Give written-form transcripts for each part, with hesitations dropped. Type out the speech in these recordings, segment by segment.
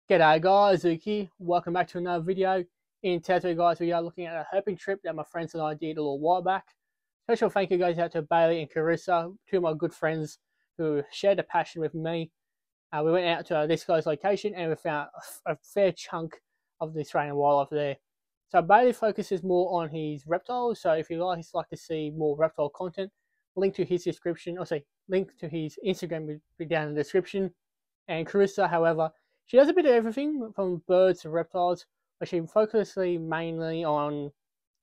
G'day guys, Luke here. Welcome back to another video. In today's video guys, we are looking at a herping trip that my friends and I did a little while back. Special thank you guys out to Bailey and Carissa, two of my good friends who shared a passion with me. We went out to this guy's location and we found a fair chunk of the Australian wildlife there. So Bailey focuses more on his reptiles, so if you guys like to see more reptile content, link to his description, link to his Instagram will be down in the description. And Carissa, however, she does a bit of everything from birds to reptiles, but she focuses mainly on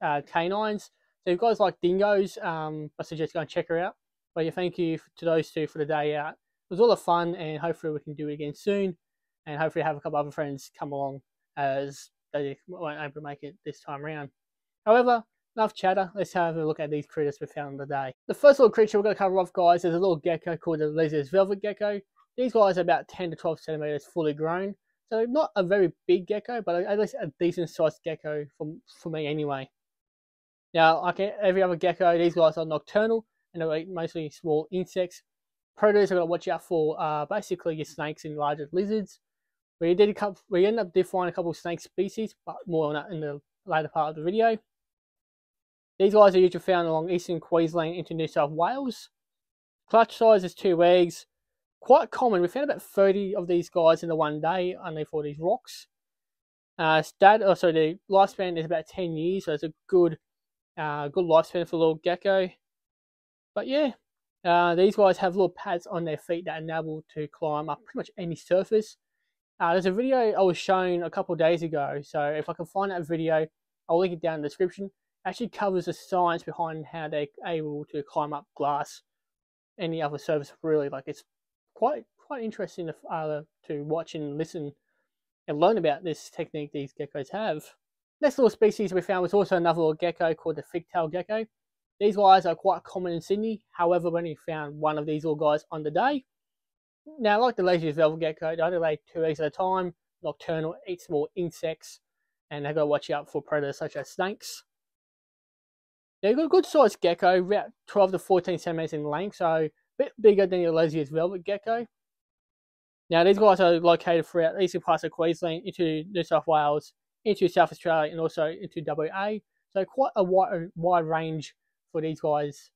canines. So if you guys like dingoes, I suggest go and check her out. But yeah, thank you to those two for the day out. It was a lot of fun, and hopefully we can do it again soon. And hopefully have a couple other friends come along as they weren't able to make it this time around. However, enough chatter. Let's have a look at these critters we found today. The first little creature we're going to cover off, guys, is a little gecko called the Leslie's velvet gecko. These guys are about 10 to 12 centimeters fully grown. So not a very big gecko, but at least a decent sized gecko for me anyway. Now, like every other gecko, these guys are nocturnal and they eat mostly small insects. Predators I've got to watch out for are basically your snakes and larger lizards. We ended up defining a couple of snake species, but more on that in the later part of the video. These guys are usually found along eastern Queensland into New South Wales. Clutch size is 2 eggs. Quite common. We found about 30 of these guys in the one day underneath all these rocks. The lifespan is about 10 years, so it's a good lifespan for a little gecko. But yeah, these guys have little pads on their feet that enable to climb up pretty much any surface. There's a video I was shown a couple of days ago, so if I can find that video, I'll link it down in the description. It actually covers the science behind how they're able to climb up glass, any other surface really. Like it's quite interesting to watch and listen and learn about this technique these geckos have. Next little species we found was also another little gecko called the fig-tailed gecko. These guys are quite common in Sydney. However, we only found one of these little guys on the day. Now, like the Leslie's velvet gecko, they only lay 2 eggs at a time, nocturnal, eat small insects, and they've got to watch out for predators such as snakes. They've got a good sized gecko, about 12 to 14 centimeters in length, so a bit bigger than your Leslie's velvet gecko. Now, these guys are located throughout eastern parts of Queensland, into New South Wales, into South Australia, and also into WA. So quite a wide range for these guys.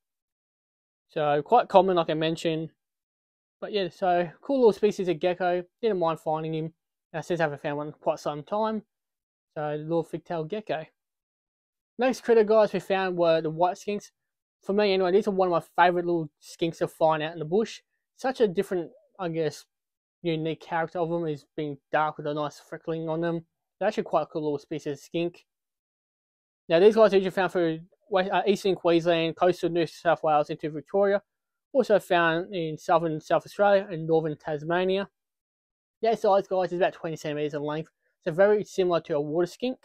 So quite common, like I mentioned. But yeah, so cool little species of gecko. Didn't mind finding him. Since I haven't found one in quite some time. So the little fig-tailed gecko. Next critter, guys, we found were the white skinks. For me, anyway, these are one of my favourite little skinks to find out in the bush. Such a different, I guess, unique character of them is being dark with a nice freckling on them. They're actually quite a cool little species of skink. Now, these guys are usually found through eastern Queensland, coastal New South Wales into Victoria. Also found in southern South Australia and northern Tasmania. Their size, guys, is about 20 centimeters in length. So very similar to a water skink.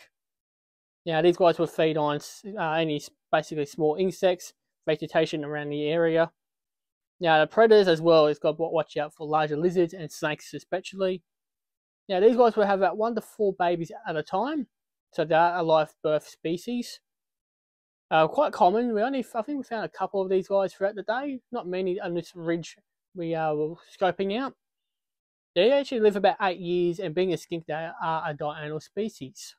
Now, these guys will feed on any basically small insects, vegetation around the area. Now, the predators as well, it's got to watch out for larger lizards and snakes especially. Now, these guys will have about 1 to 4 babies at a time. So they are a live birth species. Quite common. I think we found a couple of these guys throughout the day. Not many on this ridge we were scoping out. They actually live about 8 years, and being a skink, they are a diurnal species.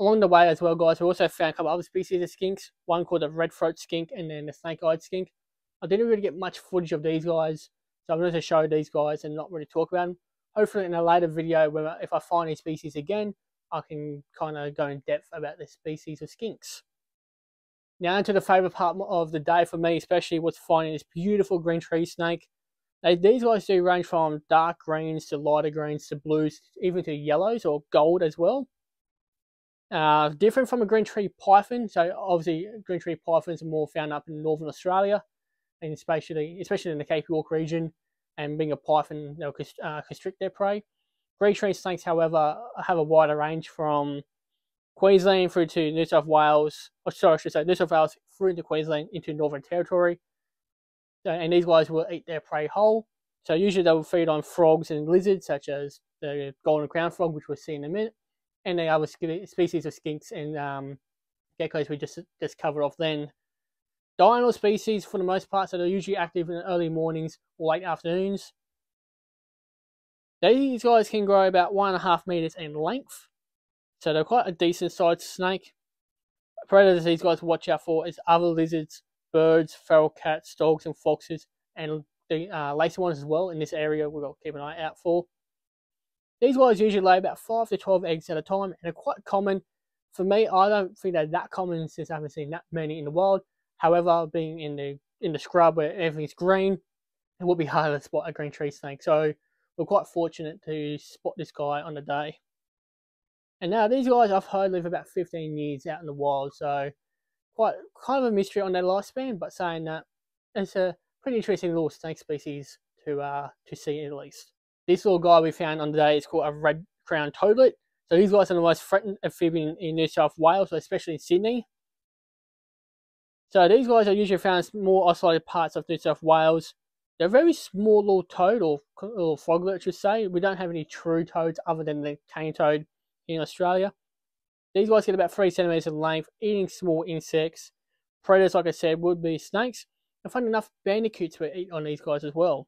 Along the way as well, guys, we also found a couple other species of skinks. One called the red throat skink and then the snake-eyed skink. I didn't really get much footage of these guys, so I'm going to show these guys and not really talk about them. Hopefully in a later video, if I find these species again, I can kind of go in depth about this species of skinks. Now into the favourite part of the day for me especially was finding this beautiful green tree snake. These guys do range from dark greens to lighter greens to blues, even to yellows or gold as well. Different from a green tree python, so obviously green tree pythons are more found up in northern Australia, and especially in the Cape York region, and being a python, they'll constrict their prey. Green tree snakes, however, have a wider range from Queensland through to New South Wales, New South Wales through into Queensland into Northern Territory. And these guys will eat their prey whole. So usually they will feed on frogs and lizards, such as the golden crown frog, which we'll see in a minute, and the other species of skinks and geckos we just covered off then. Diurnal species for the most part, so they're usually active in the early mornings or late afternoons. These guys can grow about 1.5 meters in length, so they're quite a decent sized snake. Predators these guys to watch out for is other lizards, birds, feral cats, dogs, and foxes, and the lacy ones as well. In this area, we've got to keep an eye out for. These guys usually lay about 5 to 12 eggs at a time, and are quite common. For me, I don't think they're that common since I haven't seen that many in the wild. However, being in the scrub where everything's green, it would be harder to spot a green tree snake. So we're quite fortunate to spot this guy on the day. And now these guys I've heard live about 15 years out in the wild, so quite kind of a mystery on their lifespan. But saying that, it's a pretty interesting little snake species to see at least. This little guy we found on the day is called a red-crowned toadlet. So these guys are the most threatened amphibian in New South Wales, especially in Sydney. So these guys are usually found in more isolated parts of New South Wales. They're a very small little toad, or little froglet, I should say. We don't have any true toads other than the cane toad in Australia. These guys get about 3 centimeters in length, eating small insects. Predators, like I said, would be snakes. And funny enough, bandicoots will eat on these guys as well.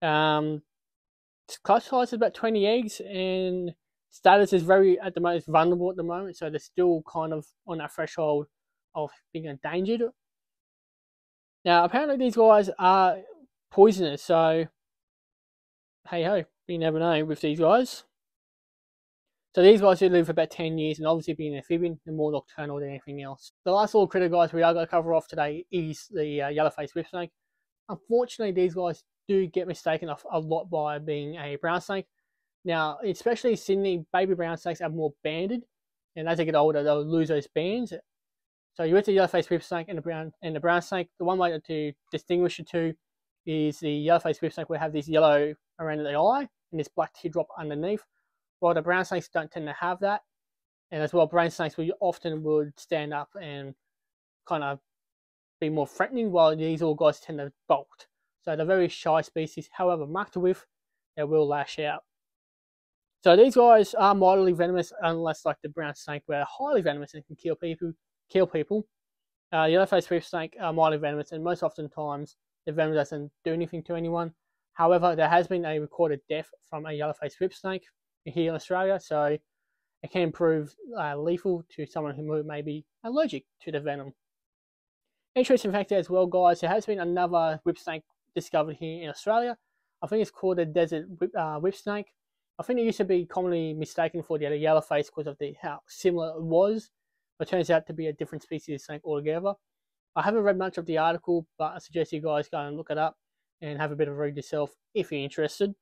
Clutch size is about 20 eggs, and status is very, at the most, vulnerable at the moment, so they're still kind of on that threshold of being endangered. Now, apparently these guys are poisonous, so hey ho, you never know with these guys. So these guys do live for about 10 years, and obviously being an amphibian, they're more nocturnal than anything else. The last little critter, guys, we are going to cover off today is the yellow-faced whipsnake. Unfortunately, these guys do get mistaken a lot by being a brown snake. Now, especially in Sydney, baby brown snakes are more banded, and as they get older, they'll lose those bands. So you have the yellow-faced whipsnake and the brown snake. The one way to distinguish the two is the yellow-faced whipsnake will have this yellow around the eye and this black teardrop underneath, while the brown snakes don't tend to have that. And as well, brown snakes often would stand up and kind of be more threatening, while these little guys tend to bolt. So they're very shy species. However, marked with, they will lash out. So these guys are mildly venomous, unless like the brown snake, where they're highly venomous and can kill people. Yellow-faced whipsnake are mildly venomous, and most often times the venom doesn't do anything to anyone. However, there has been a recorded death from a yellow-faced whipsnake here in Australia, so it can prove lethal to someone who may be allergic to the venom. Interesting fact as well, guys, there has been another whipsnake discovered here in Australia. I think it's called the desert whipsnake. I think it used to be commonly mistaken for the other yellow-face because of how similar it was, but it turns out to be a different species of snake altogether. I haven't read much of the article, but I suggest you guys go and look it up and have a bit of a read yourself if you're interested.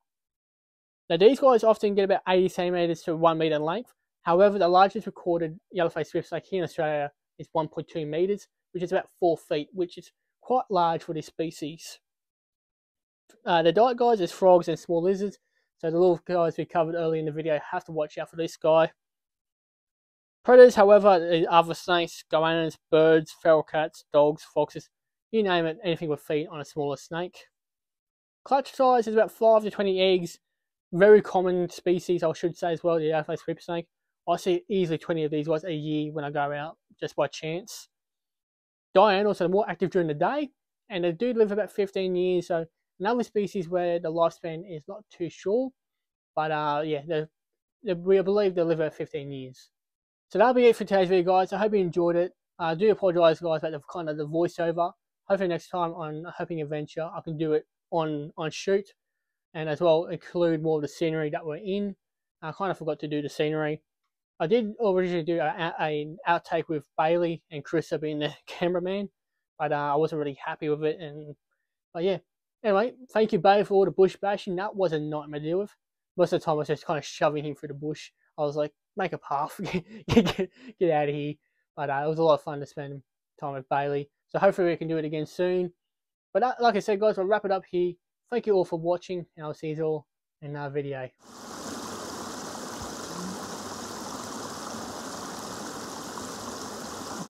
Now, these guys often get about 80 centimeters to 1 meter in length. However, the largest recorded yellow-faced whipsnake here in Australia is 1.2 meters, which is about 4 feet, which is quite large for this species. The diet, guys, is frogs and small lizards. So the little guys we covered earlier in the video have to watch out for this guy. Predators, however, other snakes, goannas, birds, feral cats, dogs, foxes, you name it, anything will feed on a smaller snake. Clutch size is about 5 to 20 eggs. Very common species, I should say as well, the yellow-faced whipsnake. I see easily 20 of these guys a year when I go out, just by chance. Diurnal, so they're more active during the day, and they do live about 15 years, so another species where the lifespan is not too sure, but yeah, we believe they'll live about 15 years. So that'll be it for today's video, guys. I hope you enjoyed it. I do apologise, guys, about the voiceover. Hopefully next time on Hoping Adventure, I can do it on shoot, and as well include more of the scenery that we're in. I kind of forgot to do the scenery. I did originally do an outtake with Bailey and Chris being the cameraman, but I wasn't really happy with it. But yeah, anyway, thank you, Bailey, for all the bush bashing. That was a nightmare to deal with. Most of the time, I was just kind of shoving him through the bush. I was like, make a path, get out of here. But it was a lot of fun to spend time with Bailey. So hopefully we can do it again soon. But like I said, guys, I'll wrap it up here. Thank you all for watching, and I'll see you all in another video.